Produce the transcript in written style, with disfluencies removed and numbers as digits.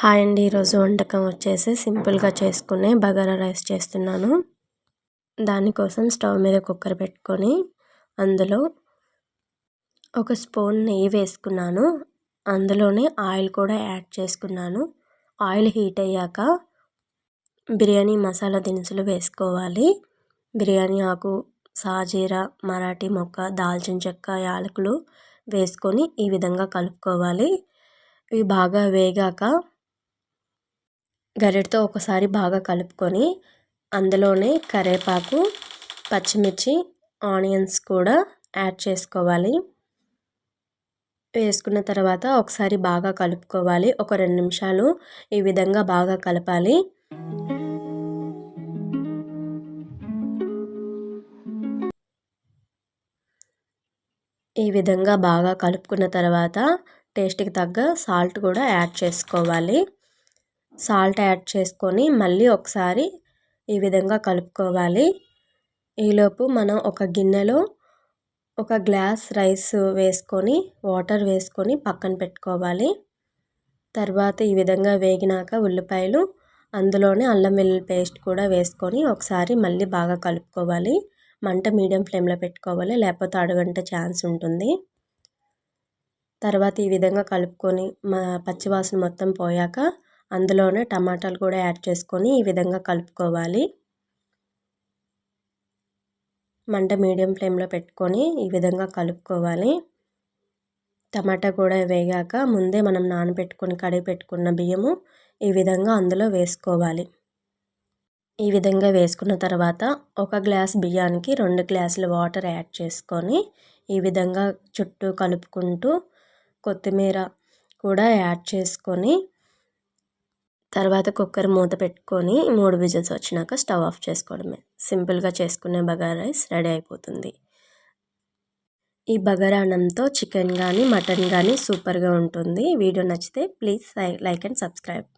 Hi అండి. ఈరోజు వంటకం వచ్చేసి సింపుల్గా చేసుకునే బగారా రైస్ చేస్తున్నాను. దానికోసం స్టవ్ మీద కుక్కర్ పెట్టుకొని అందులో ఒక స్పూన్ నెయ్యి వేసుకున్నాను. అందులోనే ఆయిల్ కూడా యాడ్ చేసుకున్నాను. ఆయిల్ హీట్ అయ్యాక బిర్యానీ మసాలా దినుసులు వేసుకోవాలి. బిర్యానీ ఆకు, సాజీరా, మరాఠీ మొగ్గ, దాల్చిన చెక్క, యాలకులు వేసుకొని ఈ విధంగా కలుపుకోవాలి. ఇవి బాగా వేగాక గరిటతో ఒకసారి బాగా కలుపుకొని అందులోనే కరివేపాకు, పచ్చిమిర్చి, ఆనియన్స్ కూడా యాడ్ చేసుకోవాలి. వేసుకున్న తర్వాత ఒకసారి బాగా కలుపుకోవాలి. ఒక 2 నిమిషాలు ఈ విధంగా బాగా కలపాలి. ఈ విధంగా బాగా కలుపుకున్న తర్వాత టేస్ట్కి తగ్గ సాల్ట్ కూడా యాడ్ చేసుకోవాలి. సాల్ట్ యాడ్ చేసుకొని మళ్ళీ ఒకసారి ఈ విధంగా కలుపుకోవాలి. ఈలోపు మనం ఒక గిన్నెలో ఒక గ్లాస్ రైస్ వేసుకొని వాటర్ వేసుకొని పక్కన పెట్టుకోవాలి. తర్వాత ఈ విధంగా వేగినాక ఉల్లిపాయలు, అందులోనే అల్లం వెల్లుల్లి పేస్ట్ కూడా వేసుకొని ఒకసారి మళ్ళీ బాగా కలుపుకోవాలి. మంట మీడియం ఫ్లేమ్లో పెట్టుకోవాలి, లేకపోతే అడుగంటే ఛాన్స్ ఉంటుంది. తర్వాత ఈ విధంగా కలుపుకొని పచ్చివాసన మొత్తం పోయాక అందులోనే టమాటాలు కూడా యాడ్ చేసుకొని ఈ విధంగా కలుపుకోవాలి. మంట మీడియం ఫ్లేమ్లో పెట్టుకొని ఈ విధంగా కలుపుకోవాలి. టమాటా కూడా వేగాక ముందే మనం నానబెట్టుకొని కడిగి పెట్టుకున్న బియ్యము ఈ విధంగా అందులో వేసుకోవాలి. ఈ విధంగా వేసుకున్న తర్వాత ఒక గ్లాస్ బియ్యానికి 2 గ్లాసుల వాటర్ యాడ్ చేసుకొని ఈ విధంగా చుట్టూ కలుపుకుంటూ కొత్తిమీర కూడా యాడ్ చేసుకొని తర్వాత కుక్కర్ మూత పెట్టుకొని 3 విజిల్స్ వచ్చినాక స్టవ్ ఆఫ్ చేసుకోవడమే. సింపుల్గా చేసుకునే బగారా రైస్ రెడీ అయిపోతుంది. ఈ బగారా అన్నంతో చికెన్ కానీ మటన్ కానీ సూపర్గా ఉంటుంది. వీడియో నచ్చితే ప్లీజ్ లైక్ అండ్ సబ్స్క్రైబ్.